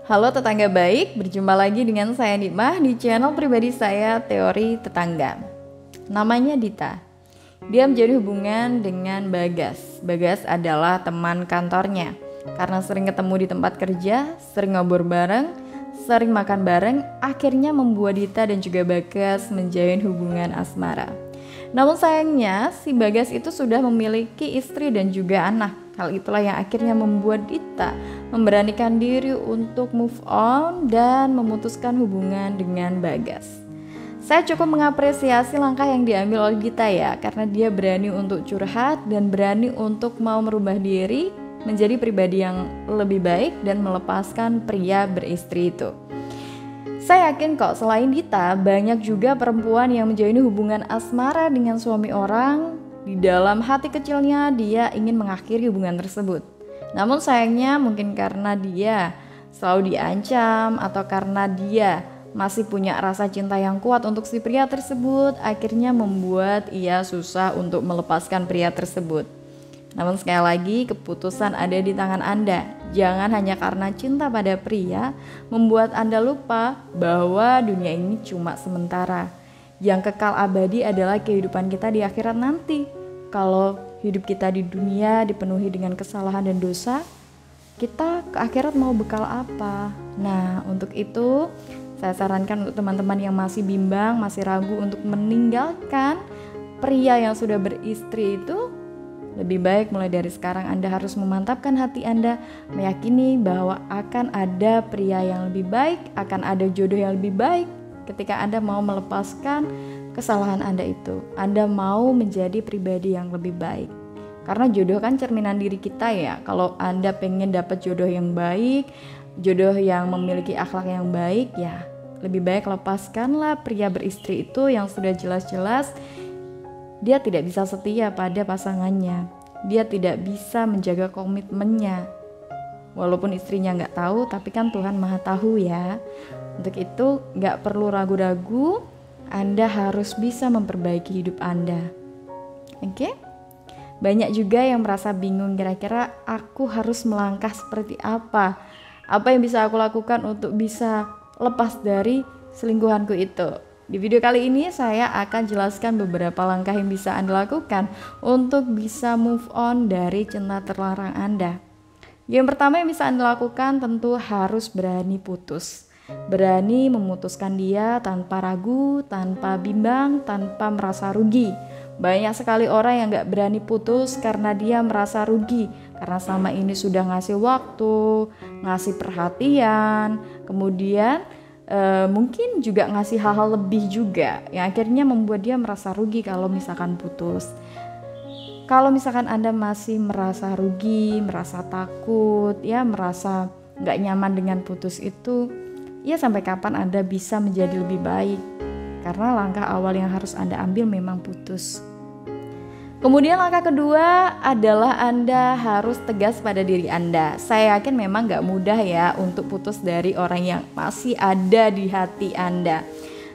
Halo tetangga baik, berjumpa lagi dengan saya Nikmah di channel pribadi saya Teori Tetangga. Namanya Dita. Dia menjadi hubungan dengan Bagas. Bagas adalah teman kantornya. Karena sering ketemu di tempat kerja, sering ngobrol bareng, sering makan bareng, akhirnya membuat Dita dan juga Bagas menjalin hubungan asmara. Namun sayangnya si Bagas itu sudah memiliki istri dan juga anak. Hal itulah yang akhirnya membuat Dita memberanikan diri untuk move on dan memutuskan hubungan dengan Bagas. Saya cukup mengapresiasi langkah yang diambil oleh Dita ya, karena dia berani untuk curhat dan berani untuk mau merubah diri menjadi pribadi yang lebih baik dan melepaskan pria beristri itu. Saya yakin kok selain Dita, banyak juga perempuan yang menjalin hubungan asmara dengan suami orang. Di dalam hati kecilnya dia ingin mengakhiri hubungan tersebut. Namun sayangnya mungkin karena dia selalu diancam atau karena dia masih punya rasa cinta yang kuat untuk si pria tersebut, akhirnya membuat ia susah untuk melepaskan pria tersebut. Namun sekali lagi keputusan ada di tangan Anda. Jangan hanya karena cinta pada pria membuat Anda lupa bahwa dunia ini cuma sementara. Yang kekal abadi adalah kehidupan kita di akhirat nanti. Kalau hidup kita di dunia dipenuhi dengan kesalahan dan dosa, kita ke akhirat mau bekal apa? Nah, untuk itu saya sarankan untuk teman-teman yang masih bimbang, masih ragu untuk meninggalkan pria yang sudah beristri itu, lebih baik mulai dari sekarang Anda harus memantapkan hati Anda, meyakini bahwa akan ada pria yang lebih baik, akan ada jodoh yang lebih baik. Ketika Anda mau melepaskan kesalahan Anda itu, Anda mau menjadi pribadi yang lebih baik. Karena jodoh kan cerminan diri kita ya. Kalau Anda pengen dapat jodoh yang baik, jodoh yang memiliki akhlak yang baik, ya lebih baik lepaskanlah pria beristri itu yang sudah jelas-jelas dia tidak bisa setia pada pasangannya. Dia tidak bisa menjaga komitmennya. Walaupun istrinya nggak tahu, tapi kan Tuhan Maha tahu ya. Untuk itu nggak perlu ragu-ragu, Anda harus bisa memperbaiki hidup Anda. Oke? Banyak juga yang merasa bingung, kira-kira aku harus melangkah seperti apa? Apa yang bisa aku lakukan untuk bisa lepas dari selingkuhanku itu? Di video kali ini saya akan jelaskan beberapa langkah yang bisa Anda lakukan untuk bisa move on dari cinta terlarang Anda. Yang pertama yang bisa Anda lakukan tentu harus berani putus. Berani memutuskan dia tanpa ragu, tanpa bimbang, tanpa merasa rugi. Banyak sekali orang yang gak berani putus karena dia merasa rugi. Karena selama ini sudah ngasih waktu, ngasih perhatian, kemudian mungkin juga ngasih hal-hal lebih juga, yang akhirnya membuat dia merasa rugi kalau misalkan putus. Kalau misalkan Anda masih merasa rugi, merasa takut, ya merasa gak nyaman dengan putus itu, ya sampai kapan Anda bisa menjadi lebih baik? Karena langkah awal yang harus Anda ambil memang putus. Kemudian langkah kedua adalah Anda harus tegas pada diri Anda. Saya yakin memang gak mudah ya untuk putus dari orang yang masih ada di hati Anda.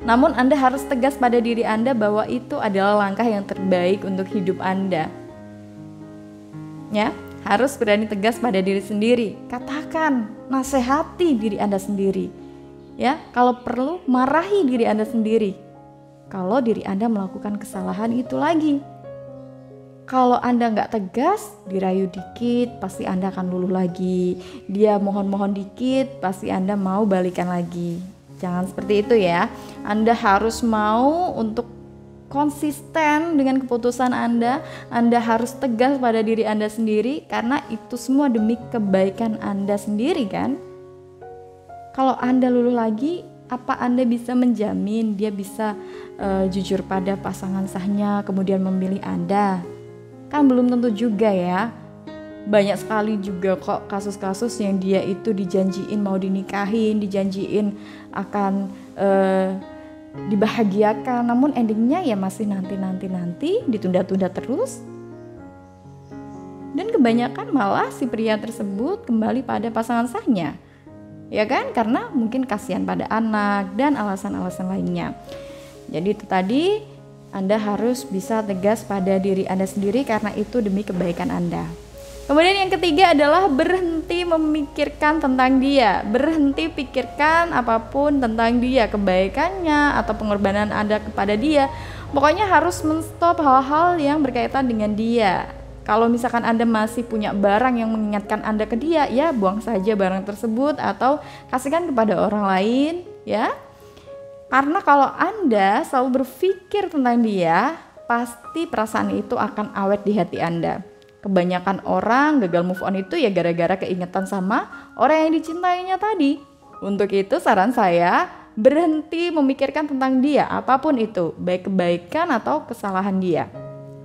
Namun Anda harus tegas pada diri Anda bahwa itu adalah langkah yang terbaik untuk hidup Anda. Ya, harus berani tegas pada diri sendiri. Katakan, nasihati diri Anda sendiri. Ya, kalau perlu marahi diri Anda sendiri. Kalau diri Anda melakukan kesalahan itu lagi. Kalau Anda nggak tegas, dirayu dikit, pasti Anda akan luluh lagi. Dia mohon-mohon dikit, pasti Anda mau balikan lagi. Jangan seperti itu ya. Anda harus mau untuk konsisten dengan keputusan Anda. Anda harus tegas pada diri Anda sendiri, karena itu semua demi kebaikan Anda sendiri kan. Kalau Anda luluh lagi, apa Anda bisa menjamin dia bisa jujur pada pasangan sahnya kemudian memilih Anda? Kan belum tentu juga ya. Banyak sekali juga kok kasus-kasus yang dia itu dijanjiin mau dinikahin, dijanjiin akan dibahagiakan, namun endingnya ya masih nanti, ditunda-tunda terus. Dan kebanyakan malah si pria tersebut kembali pada pasangan sahnya. Ya kan? Karena mungkin kasihan pada anak dan alasan-alasan lainnya. Jadi itu tadi, Anda harus bisa tegas pada diri Anda sendiri karena itu demi kebaikan Anda. Kemudian yang ketiga adalah berhenti memikirkan tentang dia. Berhenti pikirkan apapun tentang dia, kebaikannya atau pengorbanan Anda kepada dia. Pokoknya harus menstop hal-hal yang berkaitan dengan dia. Kalau misalkan Anda masih punya barang yang mengingatkan Anda ke dia, ya buang saja barang tersebut atau kasihkan kepada orang lain, ya. Karena kalau Anda selalu berpikir tentang dia, pasti perasaan itu akan awet di hati Anda. Kebanyakan orang gagal move on itu ya gara-gara keingetan sama orang yang dicintainya tadi. Untuk itu saran saya, berhenti memikirkan tentang dia, apapun itu, baik kebaikan atau kesalahan dia.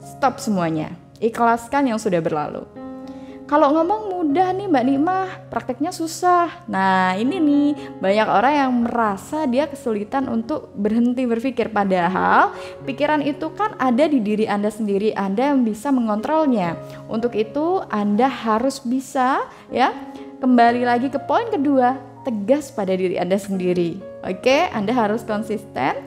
Stop semuanya, ikhlaskan yang sudah berlalu. Kalau ngomong mudah nih Mbak Nikmah, prakteknya susah. Nah ini nih, banyak orang yang merasa dia kesulitan untuk berhenti berpikir. Padahal pikiran itu kan ada di diri Anda sendiri, Anda yang bisa mengontrolnya. Untuk itu Anda harus bisa ya, kembali lagi ke poin kedua, tegas pada diri Anda sendiri. Oke, Anda harus konsisten.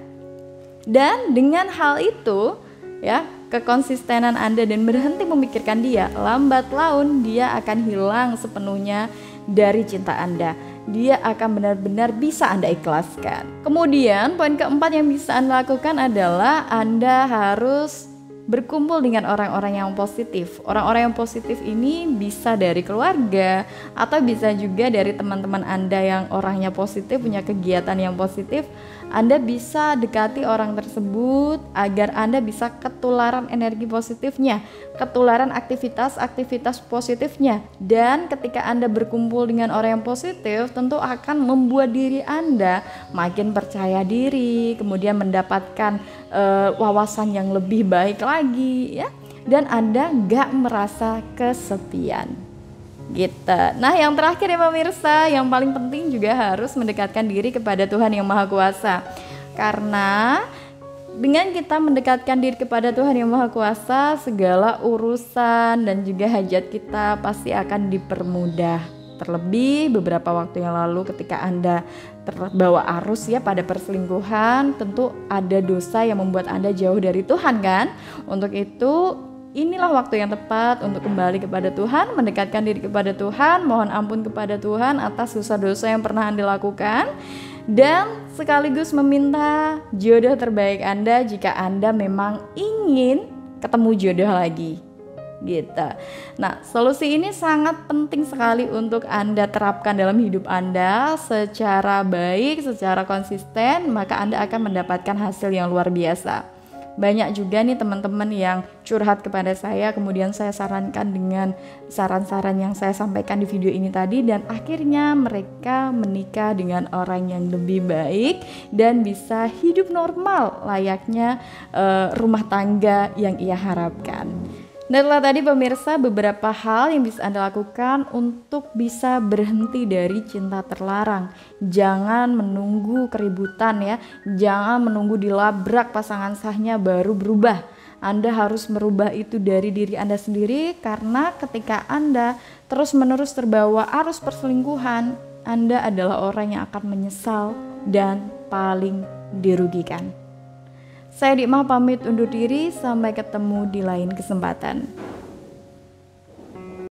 Dan dengan hal itu ya, kekonsistenan Anda dan berhenti memikirkan dia, lambat laun dia akan hilang sepenuhnya dari cinta Anda. Dia akan benar-benar bisa Anda ikhlaskan. Kemudian poin keempat yang bisa Anda lakukan adalah Anda harus berkumpul dengan orang-orang yang positif. Orang-orang yang positif ini bisa dari keluarga atau bisa juga dari teman-teman Anda yang orangnya positif, punya kegiatan yang positif. Anda bisa dekati orang tersebut agar Anda bisa ketularan energi positifnya, ketularan aktivitas-aktivitas positifnya. Dan ketika Anda berkumpul dengan orang yang positif, tentu akan membuat diri Anda makin percaya diri, kemudian mendapatkan wawasan yang lebih baik lagi ya, dan Anda gak merasa kesepian gitu. Nah yang terakhir ya pemirsa, yang paling penting juga harus mendekatkan diri kepada Tuhan yang Maha Kuasa. Karena dengan kita mendekatkan diri kepada Tuhan yang Maha Kuasa, segala urusan dan juga hajat kita pasti akan dipermudah. Terlebih beberapa waktu yang lalu ketika Anda terbawa arus ya pada perselingkuhan, tentu ada dosa yang membuat Anda jauh dari Tuhan kan. Untuk itu inilah waktu yang tepat untuk kembali kepada Tuhan, mendekatkan diri kepada Tuhan, mohon ampun kepada Tuhan atas dosa-dosa yang pernah Anda lakukan, dan sekaligus meminta jodoh terbaik Anda jika Anda memang ingin ketemu jodoh lagi. Gitu. Nah, solusi ini sangat penting sekali untuk Anda terapkan dalam hidup Anda secara baik, secara konsisten, maka Anda akan mendapatkan hasil yang luar biasa. Banyak juga nih teman-teman yang curhat kepada saya, kemudian saya sarankan dengan saran-saran yang saya sampaikan di video ini tadi, dan akhirnya mereka menikah dengan orang yang lebih baik dan bisa hidup normal layaknya rumah tangga yang ia harapkan. Dan itulah tadi pemirsa beberapa hal yang bisa Anda lakukan untuk bisa berhenti dari cinta terlarang. Jangan menunggu keributan ya, jangan menunggu dilabrak pasangan sahnya baru berubah. Anda harus merubah itu dari diri Anda sendiri, karena ketika Anda terus-menerus terbawa arus perselingkuhan, Anda adalah orang yang akan menyesal dan paling dirugikan. Saya Nikmah pamit undur diri, sampai ketemu di lain kesempatan.